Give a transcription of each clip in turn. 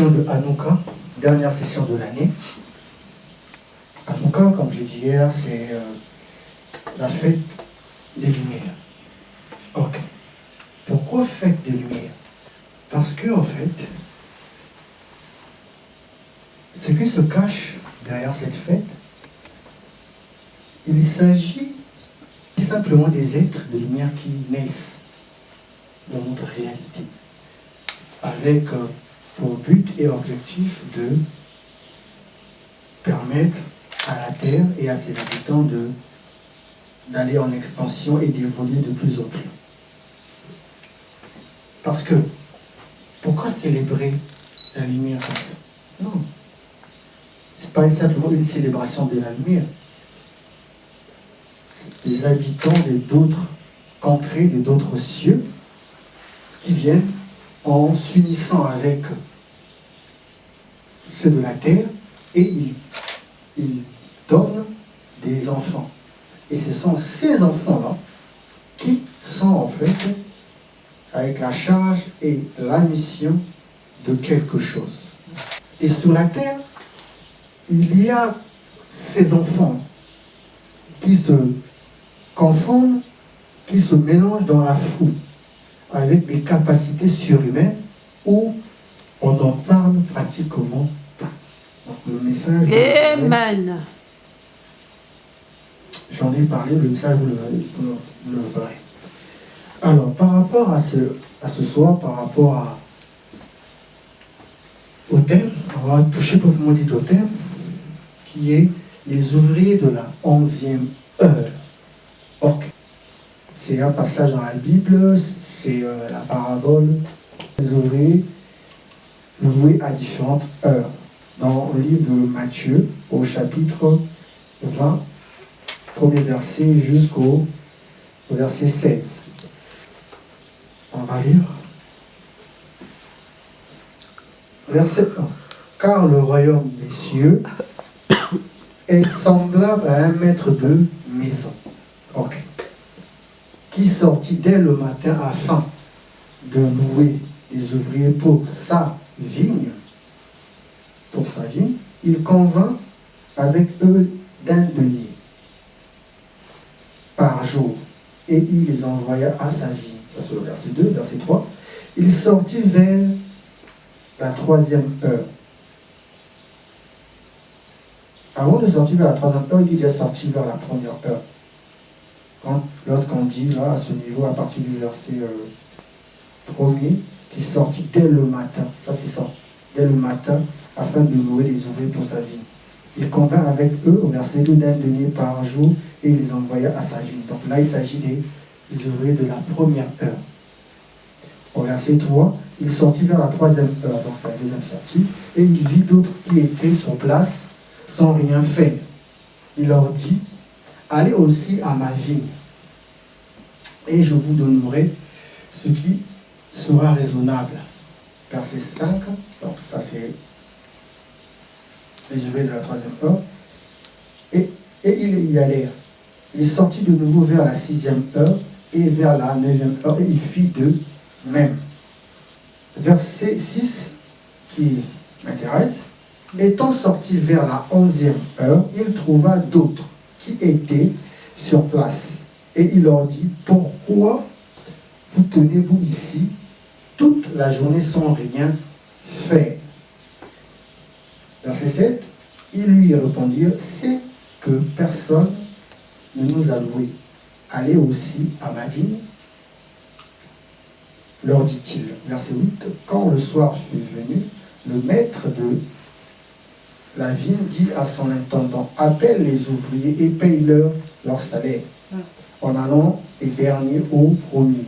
session de Hanouka, dernière session de l'année. Hanouka, comme je dit hier, c'est la fête des Lumières. Ok. Pourquoi fête des Lumières? Parce que, en fait, ce qui se cache derrière cette fête, il s'agit simplement des êtres de lumière qui naissent dans notre réalité, avec pour but et objectif de permettre à la Terre et à ses habitants d'aller en expansion et d'évoluer de plus en plus. Parce que, pourquoi célébrer la lumière comme ça? Non. Ce n'est pas simplement une célébration de la lumière. C'est des habitants d'autres contrées, d'autres cieux, qui viennent en s'unissant avec ceux de la terre et ils donnent des enfants. Et ce sont ces enfants-là qui sont en fait avec la charge et la mission de quelque chose. Et sur la terre, il y a ces enfants qui se confondent, qui se mélangent dans la foule avec des capacités surhumaines où on n'en parle pratiquement pas. Donc, le message... Amen. J'en ai parlé, le message, vous le verrez. Alors, par rapport à ce soir, par rapport au thème, on va toucher proprement dit au thème, qui est les ouvriers de la 11e heure. Ok. C'est un passage dans la Bible, c'est la parabole des ouvriers loués à différentes heures. Dans le livre de Matthieu, au chapitre 20, premier verset jusqu'au verset 16. On va lire. Verset 1. Car le royaume des cieux est semblable à un maître de maison. Ok. Qui sortit dès le matin afin de louer les ouvriers pour sa vigne, il convint avec eux d'un denier par jour, et il les envoya à sa vigne. Ça c'est le verset 2, verset 3. Il sortit vers la 3e heure. Avant de sortir vers la 3e heure, il est déjà sorti vers la 1re heure. Lorsqu'on dit là, à ce niveau, à partir du verset 1er, qui sortit dès le matin, ça c'est sorti, dès le matin, afin de louer les ouvriers pour sa vie. Il convint avec eux, au verset 2, d'un denier par jour, et il les envoya à sa vie. Donc là, il s'agit des ouvriers de la 1re heure. Au verset 3, il sortit vers la 3e heure, donc c'est la deuxième sortie, et il vit d'autres qui étaient sur place, sans rien faire. Il leur dit, allez aussi à ma vigne, et je vous donnerai ce qui sera raisonnable. Verset 5, donc ça c'est les ouvriers de la 3e heure. Et il y allait. Il sortit de nouveau vers la 6e heure et vers la 9e heure, et il fit de même. Verset 6, qui m'intéresse, étant sorti vers la 11e heure, il trouva d'autres qui étaient sur place. Et il leur dit, pourquoi vous tenez-vous ici toute la journée sans rien faire? Verset 7, ils lui répondirent, c'est que personne ne nous a loués. Allez aussi à ma vigne, leur dit-il. Verset 8, quand le soir fut venu, le maître de la vigne dit à son intendant, appelle les ouvriers et paye-leur salaire, en allant les derniers aux premiers.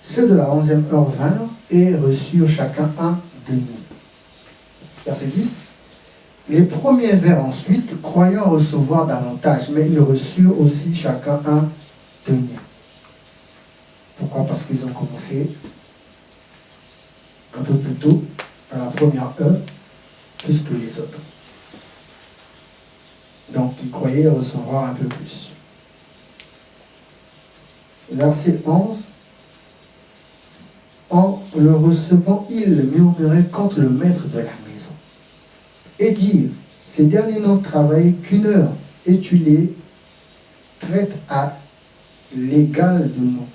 Ceux de la 11e heure vinrent et reçurent chacun un denier. Verset 10. Les premiers vinrent ensuite, croyant recevoir davantage, mais ils reçurent aussi chacun un denier. Pourquoi? Parce qu'ils ont commencé un peu plus tôt, à la 1re heure, plus que les autres. Donc, ils croyaient recevoir un peu plus. Verset 11. En le recevant, ils murmuraient contre le maître de la maison et dirent, ces derniers n'ont travaillé qu'une heure et tu les traites à l'égal de nous,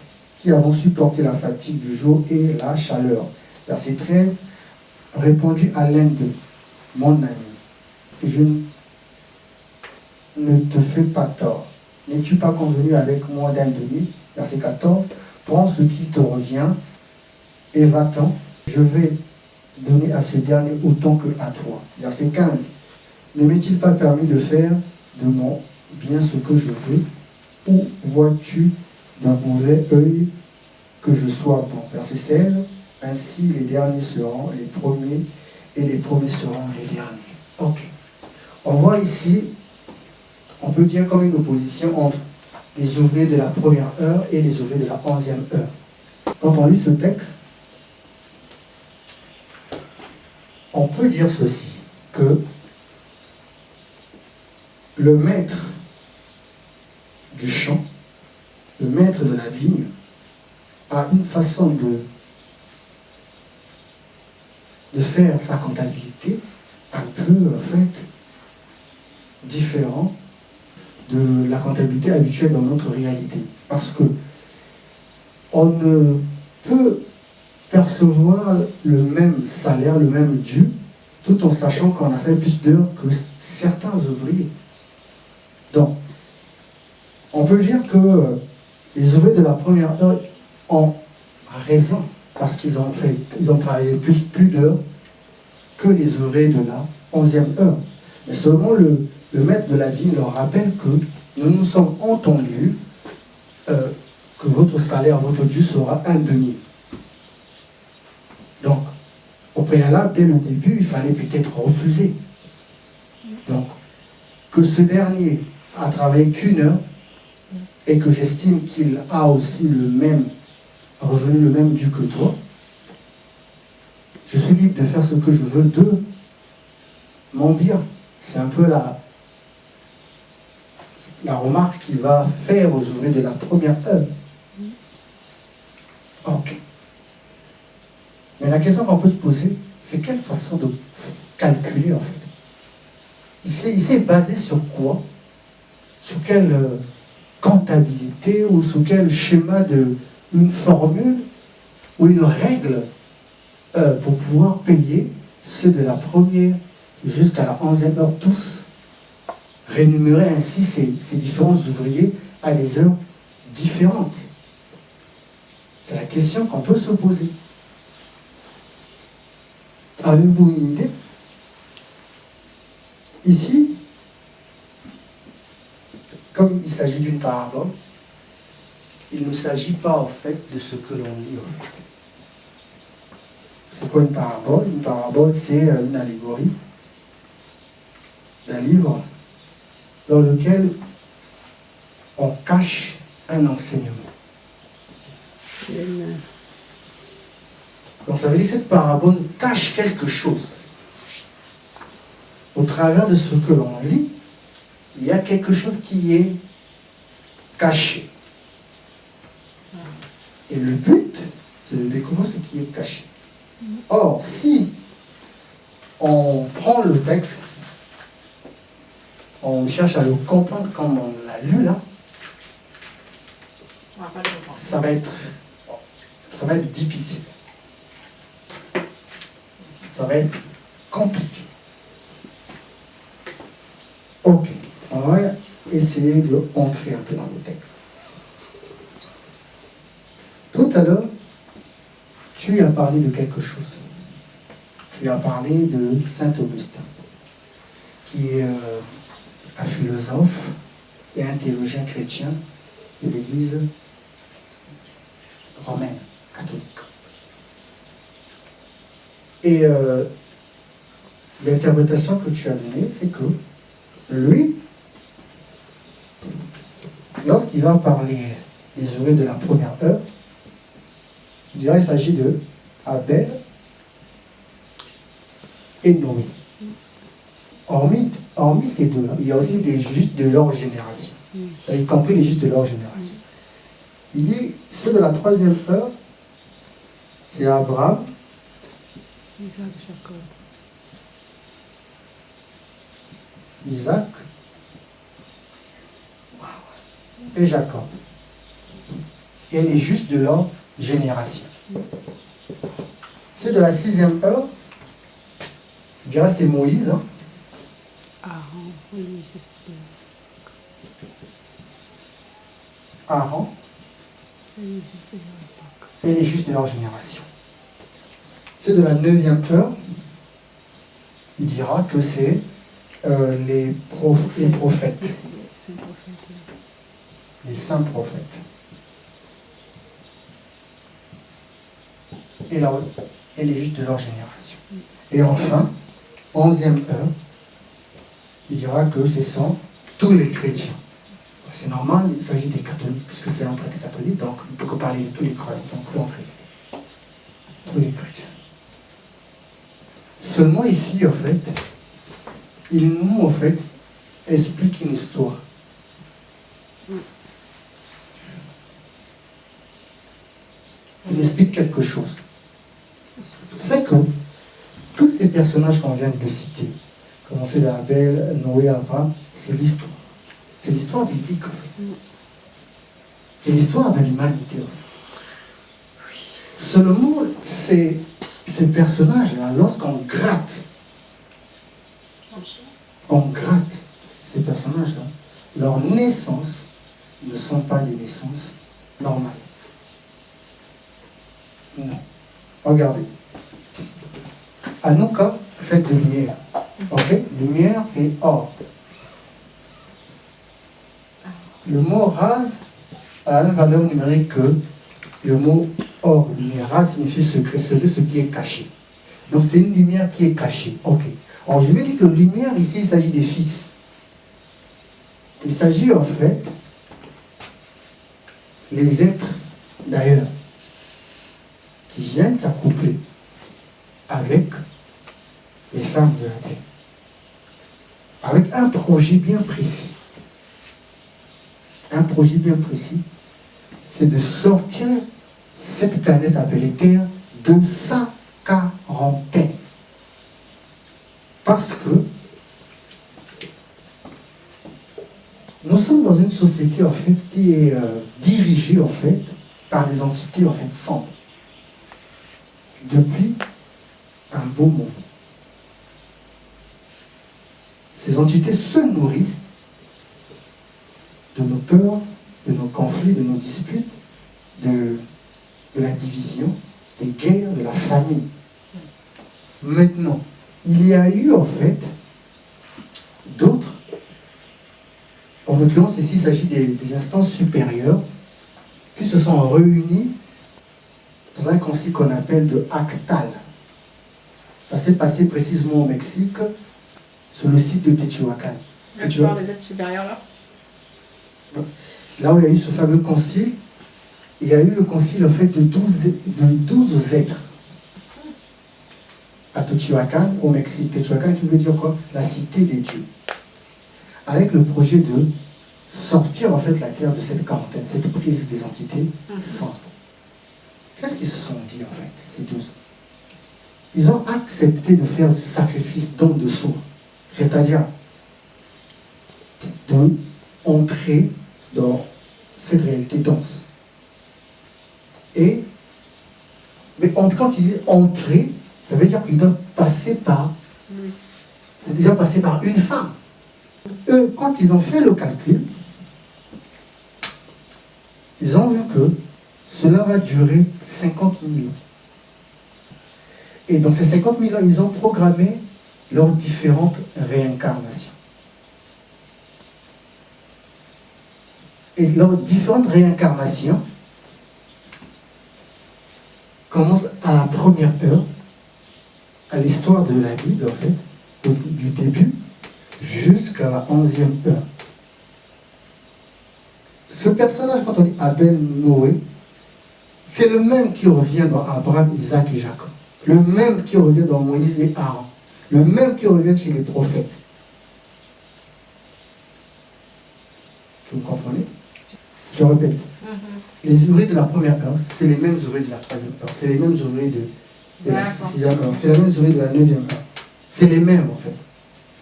qui avons supporté la fatigue du jour et la chaleur. Verset 13, répondit à l'un d'eux, mon ami, je ne te fais pas tort. N'es-tu pas convenu avec moi d'un demi? Verset 14, prends ce qui te revient et va-t'en, je vais donner à ce dernier autant que à toi. Verset 15, ne m'est-il pas permis de faire de mon bien ce que je veux, ou vois-tu d'un mauvais œil que je sois bon? Verset 16, ainsi les derniers seront les premiers et les premiers seront les derniers. Ok. On voit ici, on peut dire comme une opposition entre les ouvriers de la première heure et les ouvriers de la 11e heure. Quand on lit ce texte, on peut dire ceci, que le maître du champ, le maître de la vigne, a une façon de faire sa comptabilité un peu, en fait, différent de la comptabilité habituelle dans notre réalité. Parce que on ne peut percevoir le même salaire, le même dû, tout en sachant qu'on a fait plus d'heures que certains ouvriers. Donc, on peut dire que les ouvriers de la première heure ont raison, parce qu'ils ont travaillé plus d'heures que les ouvriers de la 11e heure. Mais seulement le maître de la ville leur rappelle que nous nous sommes entendus que votre salaire, votre dû sera un denier. Donc, au préalable, dès le début, il fallait peut-être refuser. Donc, que ce dernier a travaillé qu'une heure et que j'estime qu'il a aussi le même revenu, le même dû que toi, je suis libre de faire ce que je veux de mon bien. C'est un peu la remarque qu'il va faire aux ouvriers de la première heure. Ok. Mais la question qu'on peut se poser, c'est quelle façon de calculer en fait. Il s'est basé sur quoi? Sur quelle comptabilité ou sur quel schéma une formule ou une règle pour pouvoir payer ceux de la première jusqu'à la 11e heure, tous rémunérer ainsi ces différents ouvriers à des heures différentes. C'est la question qu'on peut se poser. Avez-vous une idée? Ici, comme il s'agit d'une parabole, il ne s'agit pas en fait de ce que l'on lit en fait. C'est quoi une parabole? Une parabole, c'est une allégorie d'un livre dans lequel on cache un enseignement. Donc ça veut dire que cette parabole cache quelque chose. Au travers de ce que l'on lit, il y a quelque chose qui est caché. Et le but, c'est de découvrir ce qui est caché. Or, si on prend le texte, on cherche à le comprendre comme on l'a lu là, ça va être difficile. Ça va être compliqué. Ok, on va essayer de entrer un peu dans le texte. Tout à l'heure, tu as parlé de quelque chose. Tu as parlé de Saint Augustin, qui est un philosophe et un théologien chrétien de l'Église romaine, catholique. Et l'interprétation que tu as donnée, c'est que lui, lorsqu'il va parler des ouvriers de la première heure, je dirais qu'il s'agit de Abel et Noé. Hormis ces deux-là, il y a aussi des justes de leur génération, y compris les justes de leur génération. Il dit, ceux de la troisième heure, C'est Abraham, Isaac, Jacob. Isaac et Jacob. Et les justes de leur génération. C'est de la 6e heure. Je dirais c'est Moïse. Hein. Aaron, oui, juste. Aaron Oui, juste de l'époque. et les justes de leur génération. C'est de la 9e heure. Il dira que c'est les prophètes. C'est prophète. Les saints prophètes. Et les justes de leur génération. Et enfin, 11e heure, il dira que ce sont tous les chrétiens. C'est normal, il s'agit des catholiques, puisque c'est un traité catholique, donc il ne peut que parler de tous les chrétiens, inclus en Christ. Tous les chrétiens. Seulement ici, en fait, il nous, en fait, explique une histoire. Il explique quelque chose. C'est que tous ces personnages qu'on vient de citer, comme on fait d'Abel, Noé, Abraham, c'est l'histoire. C'est l'histoire biblique, en fait. C'est l'histoire de l'humanité, en fait. Seulement, ces personnages-là, lorsqu'on gratte ces personnages-là, leurs naissances ne sont pas des naissances normales. Non. Regardez. Hanouka, fête de lumière. Ok? Lumière, c'est or. Le mot rase a la même valeur numérique que le mot or. Lumière. Rase signifie secret, c'est ce qui est caché. Donc c'est une lumière qui est cachée. Ok. Alors je vais dire que lumière, ici, il s'agit des fils. Il s'agit en fait les êtres d'ailleurs qui viennent s'accoupler avec les femmes de la terre. Avec un projet bien précis. Un projet bien précis, c'est de sortir cette planète appelée Terre de sa quarantaine. Parce que nous sommes dans une société en fait qui est dirigée en fait par des entités en fait sombres. Depuis un beau moment. Ces entités se nourrissent de nos peurs, de nos conflits, de nos disputes, de la division, des guerres, de la famine. Maintenant, il y a eu en fait d'autres, en l'occurrence ici il s'agit des instances supérieures qui se sont réunies dans un concile qu'on appelle de Actal. Ça s'est passé précisément au Mexique, sur le site de Teotihuacan. Tu parles des êtres supérieurs là? Là où il y a eu ce fameux concile, il y a eu le concile en fait de 12 êtres à Teotihuacan, au Mexique. Teotihuacan qui veut dire quoi? La cité des dieux. Avec le projet de sortir en fait la terre de cette quarantaine, cette prise des entités sans. Qu'est-ce qu'ils se sont dit en fait, ces 12? Ils ont accepté de faire du sacrifice don de soi, c'est-à-dire d'entrer dans cette réalité dense. Mais quand il dit entrer, ça veut dire qu'ils doivent passer par, une femme. Eux, quand ils ont fait le calcul, ils ont vu que cela va durer 50 000 ans. Et dans ces 50 000 ans, ils ont programmé leurs différentes réincarnations. Et leurs différentes réincarnations commencent à la première heure, à l'histoire de la Bible, en fait, du début jusqu'à la 11e heure. Ce personnage, quand on dit Abel, Noé, c'est le même qui revient dans Abraham, Isaac et Jacob. Le même qui revient dans Moïse et Aaron. Le même qui revient chez les prophètes. Vous comprenez? Je répète. Les ouvriers de la première heure, c'est les mêmes ouvriers de la troisième heure. C'est les mêmes ouvriers de la sixième heure. C'est les mêmes ouvriers de la neuvième heure. C'est les mêmes en fait.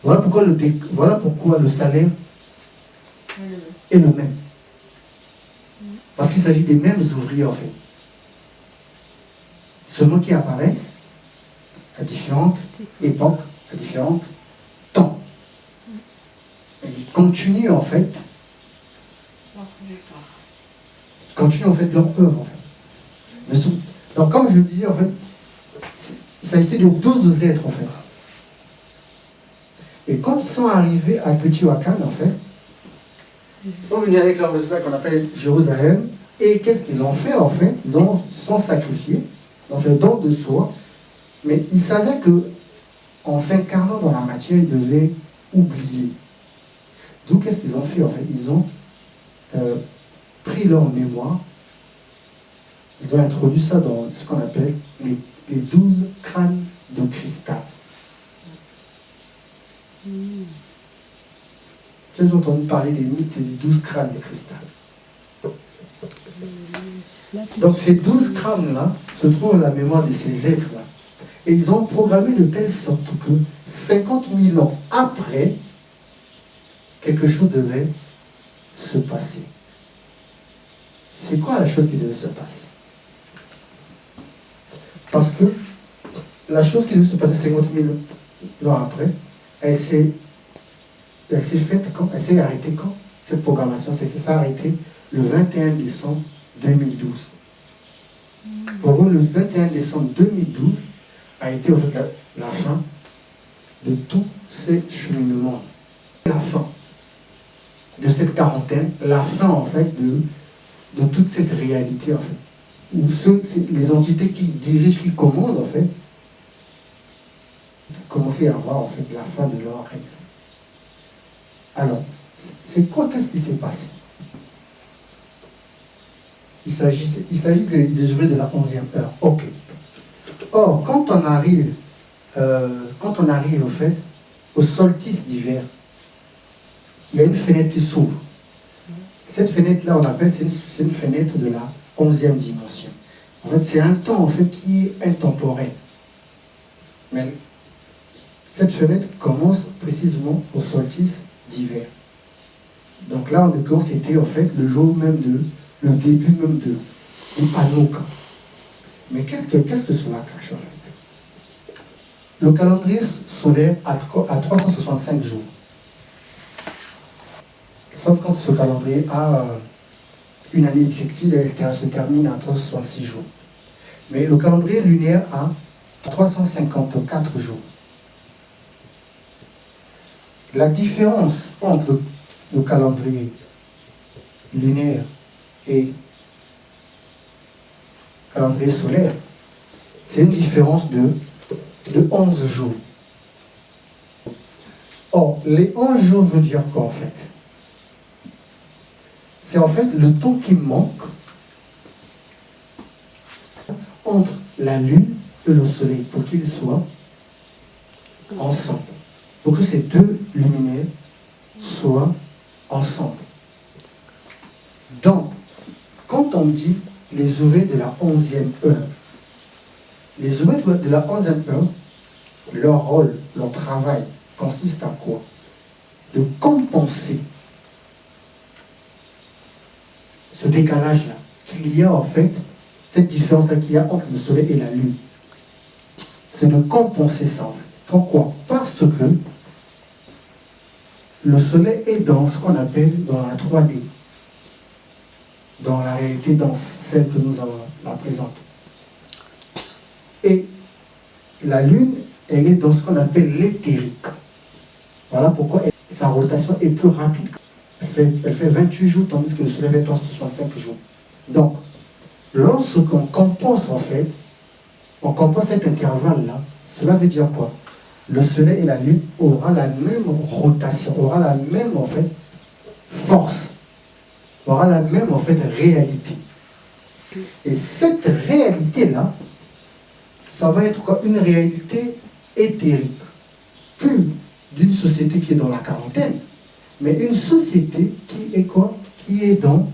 Voilà pourquoi le salaire est le même. Parce qu'il s'agit des mêmes ouvriers en fait. Seulement qui apparaissent à différentes époques, à différents temps. Et ils continuent en fait. Ils continuent en fait leur œuvre en fait. Donc comme je disais en fait, il s'agissait de 12 êtres en fait. Et quand ils sont arrivés à Teotihuacan en fait, ils sont venus avec leur message qu'on appelle Jérusalem. Et qu'est-ce qu'ils ont fait en fait? Ils se sont sacrifiés, ils ont fait don de soi, mais ils savaient que en s'incarnant dans la matière, ils devaient oublier. D'où qu'est-ce qu'ils ont fait en fait? Ils ont pris leur mémoire, ils ont introduit ça dans ce qu'on appelle les 12 crânes de cristal. Tu as entendu parler des mythes des 12 crânes de cristal. Donc ces 12 crânes-là se trouvent dans la mémoire de ces êtres-là. Et ils ont programmé de telle sorte que 50 000 ans après, quelque chose devait se passer. C'est quoi la chose qui devait se passer? Parce que la chose qui devait se passer 50 000 ans après, elle s'est faite quand? Elle s'est arrêtée quand? Cette programmation s'est arrêtée le 21 décembre 2012. Pour vous, le 21 décembre 2012 a été en fait la fin de tous ces cheminements. La fin de cette quarantaine, la fin en fait de toute cette réalité en fait. Où les entités qui dirigent, qui commandent en fait, commençaient à avoir en fait la fin de leur règne. Alors, qu'est-ce qui s'est passé? Il s'agit des ouvriers de la 11e heure. Ok. Or, quand on arrive au fait, au solstice d'hiver, il y a une fenêtre qui s'ouvre. Cette fenêtre-là, on appelle, c'est une fenêtre de la 11e dimension. En fait, c'est un temps en fait qui est intemporel. Mais cette fenêtre commence précisément au solstice d'hiver. Donc là, en l'occurrence, c'était en fait le jour même le début même de Hanouka. Mais qu'est-ce que cela cache en fait? Le calendrier solaire a 365 jours. Sauf quand ce calendrier a une année bissextile, elle se termine à 366 jours. Mais le calendrier lunaire a 354 jours. La différence entre le calendrier lunaire et calendrier solaire, c'est une différence de 11 jours. Or, les 11 jours veut dire quoi en fait? C'est en fait le temps qui manque entre la Lune et le Soleil pour qu'ils soient ensemble. Pour que ces deux luminaires soient ensemble. Donc, quand on dit les ouvriers de la 11e heure, les ouvriers de la 11e heure, leur rôle, leur travail consiste à quoi? De compenser ce décalage-là, qu'il y a en fait, cette différence-là qu'il y a entre le Soleil et la Lune. C'est de compenser ça en fait. Pourquoi? Parce que le Soleil est dans ce qu'on appelle dans la 3D, dans la réalité, dans celle que nous avons la présente. Et la Lune, elle est dans ce qu'on appelle l'éthérique. Voilà pourquoi sa rotation est plus rapide. Elle fait 28 jours, tandis que le Soleil fait 365 jours. Donc, lorsqu'on compense en fait, on compense cet intervalle-là, cela veut dire quoi? Le Soleil et la Lune aura la même rotation, aura la même en fait force, aura la même en fait réalité. Et cette réalité-là, ça va être quoi? Une réalité éthérique. Plus d'une société qui est dans la quarantaine, mais une société qui est quoi? Qui est dans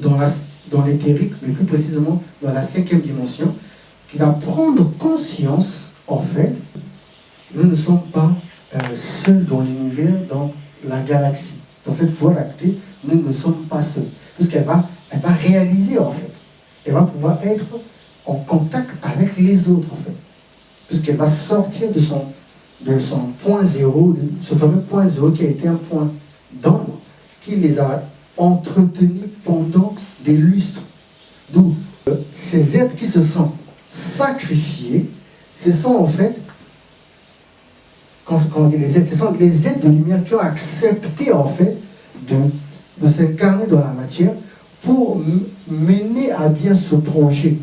dans l'éthérique, mais plus précisément dans la 5e dimension, qui va prendre conscience, en fait, nous ne sommes pas seuls dans l'univers, dans la galaxie. Dans cette voie lactée, nous ne sommes pas seuls. Puisqu'elle va réaliser, en fait. Elle va pouvoir être en contact avec les autres, en fait. Puisqu'elle va sortir de son point zéro, de ce fameux point zéro qui a été un point d'ombre, qui les a entretenus pendant des lustres. D'où ces êtres qui se sont sacrifiés, ce sont en fait, quand on dit les êtres, ce sont les êtres de lumière qui ont accepté en fait de s'incarner dans la matière pour mener à bien ce projet,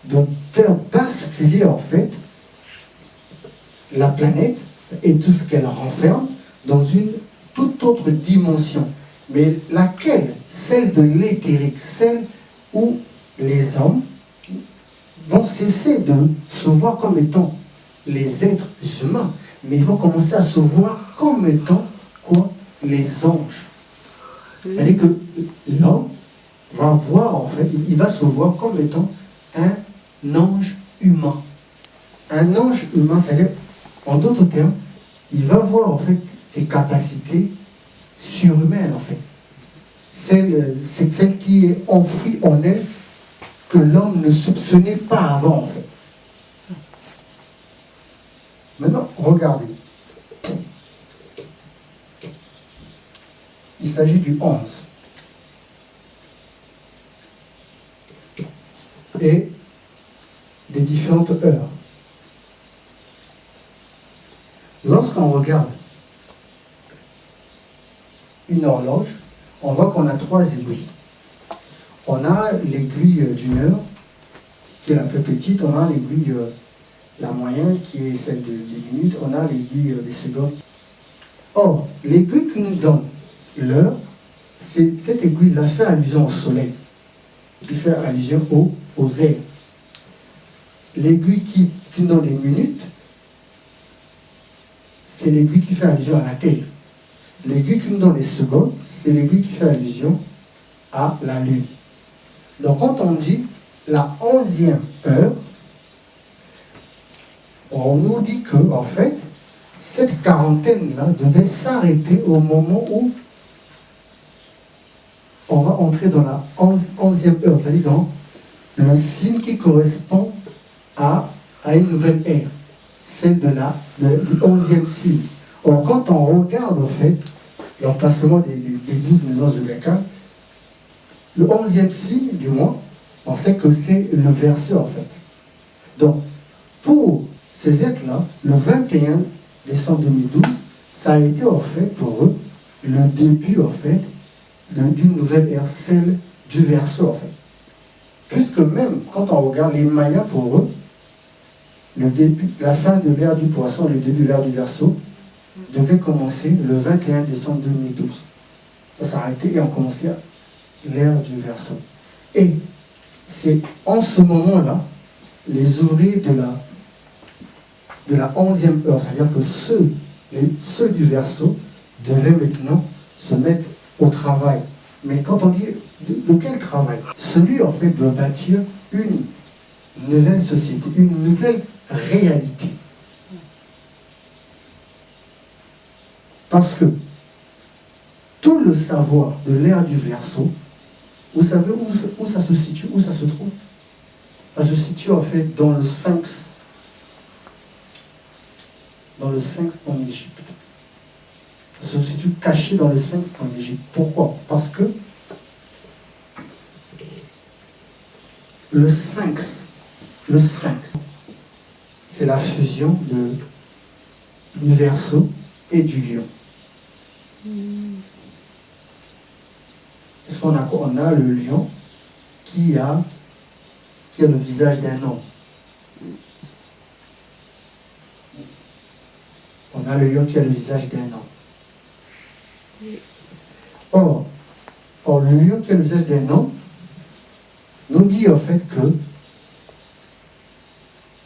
de faire basculer en fait la planète et tout ce qu'elle renferme dans une toute autre dimension. Mais laquelle? Celle de l'éthérique, celle où les hommes vont cesser de se voir comme étant les êtres humains, mais ils vont commencer à se voir comme étant quoi? Les anges. C'est-à-dire que l'homme va voir, en fait, il va se voir comme étant un ange humain. Un ange humain, c'est-à-dire, en d'autres termes, il va voir en fait ses capacités surhumaines, en fait. C'est celle qui est enfouie en elle, que l'homme ne soupçonnait pas avant, en fait. Maintenant, regardez. Il s'agit du 11. Et des différentes heures. Lorsqu'on regarde une horloge, on voit qu'on a 3 aiguilles. On a l'aiguille d'une heure, qui est la plus petite, on a l'aiguille la moyenne, qui est celle des minutes, on a l'aiguille des secondes. Or, l'aiguille qui nous donne l'heure, cette aiguille-là fait allusion au soleil, qui fait allusion aux ailes. L'aiguille qui nous donne les minutes, c'est l'aiguille qui fait allusion à la Terre. L'aiguille qui nous donne les secondes, c'est l'aiguille qui fait allusion à la Lune. Donc quand on dit la 11e heure, on nous dit que, en fait, cette quarantaine-là devait s'arrêter au moment où on va entrer dans la 11e heure, c'est-à-dire dans le signe qui correspond à une nouvelle ère, celle du 11e signe. Or, quand on regarde, en fait, l'emplacement des 12 maisons zodiacales, le 11e signe, du moins, on sait que c'est le Verseau, en fait. Donc, pour ces êtres-là, le 21 décembre 2012, ça a été, en fait, pour eux, le début, en fait, d'une nouvelle ère, celle du Verseau, en fait. Puisque même, quand on regarde les Mayas, pour eux, la fin de l'ère du Poisson, le début de l'ère du Verseau, devait commencer le 21 décembre 2012. Ça s'est arrêté et on commençait l'ère du Verseau. Et c'est en ce moment-là, les ouvriers de la 11e heure, c'est-à-dire que ceux du Verseau devaient maintenant se mettre au travail. Mais quand on dit de quel travail? Celui, en fait, de bâtir une nouvelle société, une nouvelle réalité. Parce que tout le savoir de l'ère du Verseau, vous savez où ça se situe, où ça se trouve? Ça se situe en fait dans le Sphinx. Dans le Sphinx en Égypte. Ça se situe caché dans le Sphinx en Égypte. Pourquoi? Parce que le Sphinx, c'est la fusion du Verseau et du Lion. Parce qu'on a quoi? On a le lion qui a le visage d'un homme. On a le lion qui a le visage d'un homme. Or, le lion qui a le visage d'un homme nous dit en fait que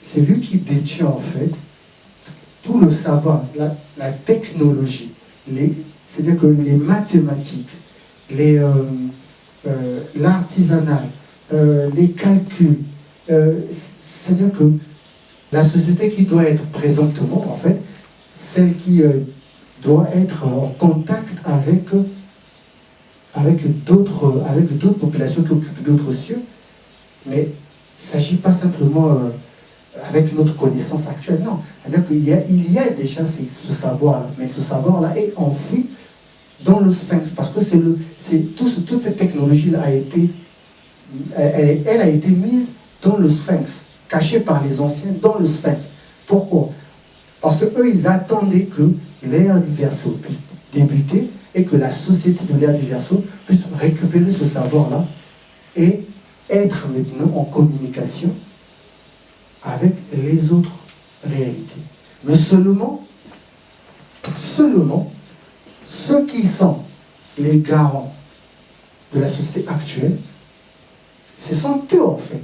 c'est lui qui détient en fait tout le savoir, la technologie, c'est-à-dire que les mathématiques, l'artisanal, les calculs. C'est-à-dire que la société qui doit être présentement, en fait, celle qui doit être en contact avec d'autres populations qui occupent d'autres cieux, mais il ne s'agit pas simplement avec notre connaissance actuelle, non. C'est-à-dire qu'il y a déjà ce savoir-là, mais ce savoir-là est enfoui dans le sphinx, parce que toute cette technologie-là elle a été mise dans le sphinx, cachée par les anciens dans le sphinx. Pourquoi? Parce qu'eux, ils attendaient que l'ère du Verseau puisse débuter et que la société de l'ère du Verseau puisse récupérer ce savoir-là et être maintenant en communication avec les autres réalités. Mais seulement, ceux qui sont les garants de la société actuelle, ce sont eux en fait.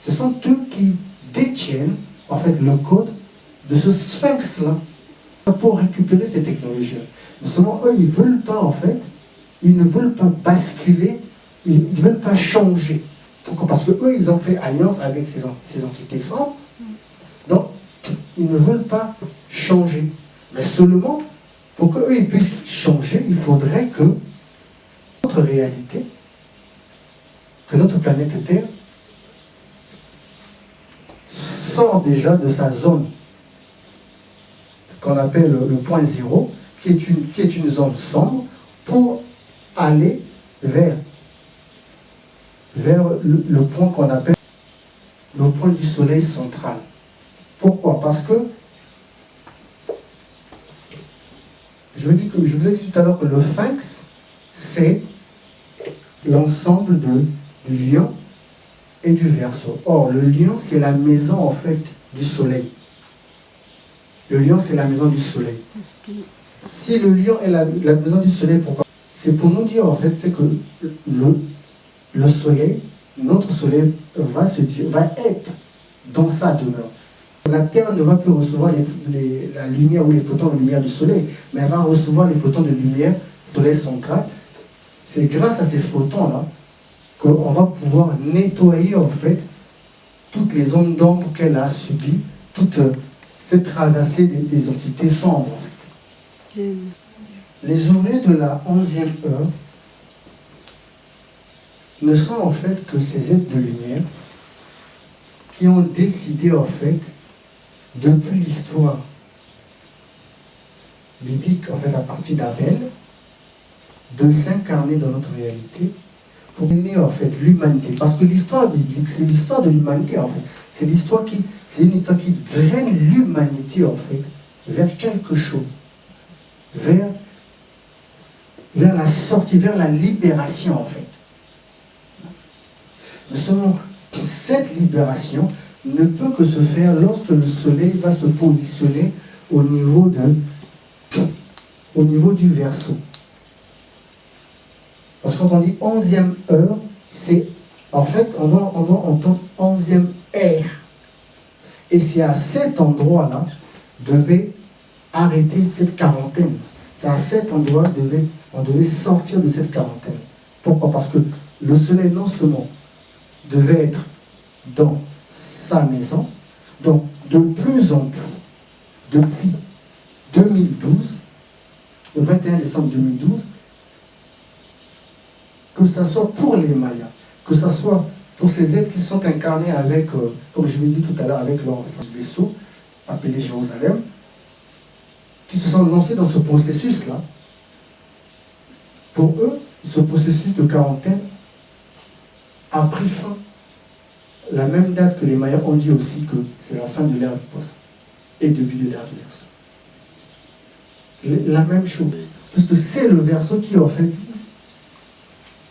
Ce sont eux qui détiennent en fait le code de ce sphinx-là pour récupérer ces technologies-là. Mais seulement eux, ils ne veulent pas en fait, ils ne veulent pas basculer, ils ne veulent pas changer. Pourquoi? Parce qu'eux, ils ont fait alliance avec ces entités sombres. Donc, ils ne veulent pas changer. Mais seulement, pour qu'eux ils puissent changer, il faudrait que notre réalité, que notre planète Terre, sort déjà de sa zone qu'on appelle le point zéro, qui est une zone sombre, pour aller vers le point qu'on appelle le point du soleil central. Pourquoi? Parce que je vous ai dit tout à l'heure que le sphinx, c'est l'ensemble du lion et du Verseau. Or, le lion, c'est la maison en fait du soleil. Le lion, c'est la maison du soleil. Si le lion est la maison du soleil, pourquoi? C'est pour nous dire en fait, c'est que le soleil, notre soleil va être dans sa demeure. La Terre ne va plus recevoir la lumière ou les photons de lumière du soleil, mais elle va recevoir les photons de lumière du soleil central. C'est grâce à ces photons-là qu'on va pouvoir nettoyer en fait toutes les ondes d'ombre qu'elle a subies, toute cette traversée des entités sombres. Les ouvriers de la 11e heure ne sont en fait que ces êtres de lumière qui ont décidé en fait, depuis l'histoire biblique, en fait à partir d'Abel, de s'incarner dans notre réalité pour mener en fait l'humanité. Parce que l'histoire biblique, c'est l'histoire de l'humanité en fait. C'est une histoire qui draine l'humanité en fait vers quelque chose, vers la sortie, vers la libération en fait. Mais seulement cette libération ne peut que se faire lorsque le soleil va se positionner au niveau du Verseau. Parce que quand on dit 11e heure, c'est en fait, on doit entendre 11e ère. Et c'est à cet endroit-là devait arrêter cette quarantaine. C'est à cet endroit on devait sortir de cette quarantaine. Pourquoi? Parce que le soleil non seulement devait être dans sa maison, donc de plus en plus, depuis 2012, le 21 décembre 2012, que ce soit pour les Mayas, que ce soit pour ces êtres qui sont incarnés avec, comme je l'ai dit tout à l'heure, avec leur vaisseau, appelé Jérusalem, qui se sont lancés dans ce processus-là. Pour eux, ce processus de quarantaine a pris fin la même date que les Mayas ont dit aussi que c'est la fin de l'ère du poisson et début de l'ère du Verseau. La même chose, parce que c'est le Verseau qui en fait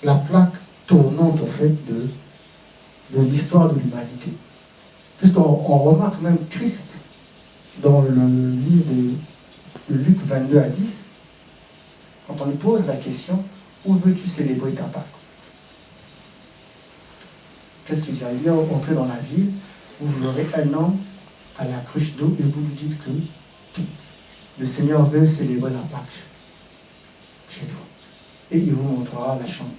la plaque tournante en fait de l'histoire de l'humanité. Puisqu'on remarque même Christ dans le livre de Luc 22 à 10, quand on lui pose la question, où veux-tu célébrer ta Pâque? Qu'est-ce qu'il dit? Il est entré dans la ville, vous verrez un homme à la cruche d'eau et vous lui dites que le Seigneur veut célébrer la Pâque chez toi. Et il vous montrera la chambre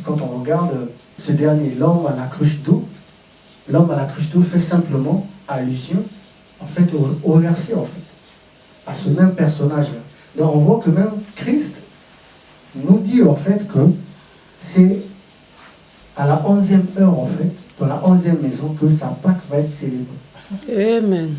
Et quand on regarde ce dernier, l'homme à la cruche d'eau fait simplement allusion en fait au verset, en fait, à ce même personnage-là. Donc on voit que même Christ nous dit en fait que c'est à la 11e heure, en fait, dans la 11e maison, que sa Pâque va être célébrée. Amen.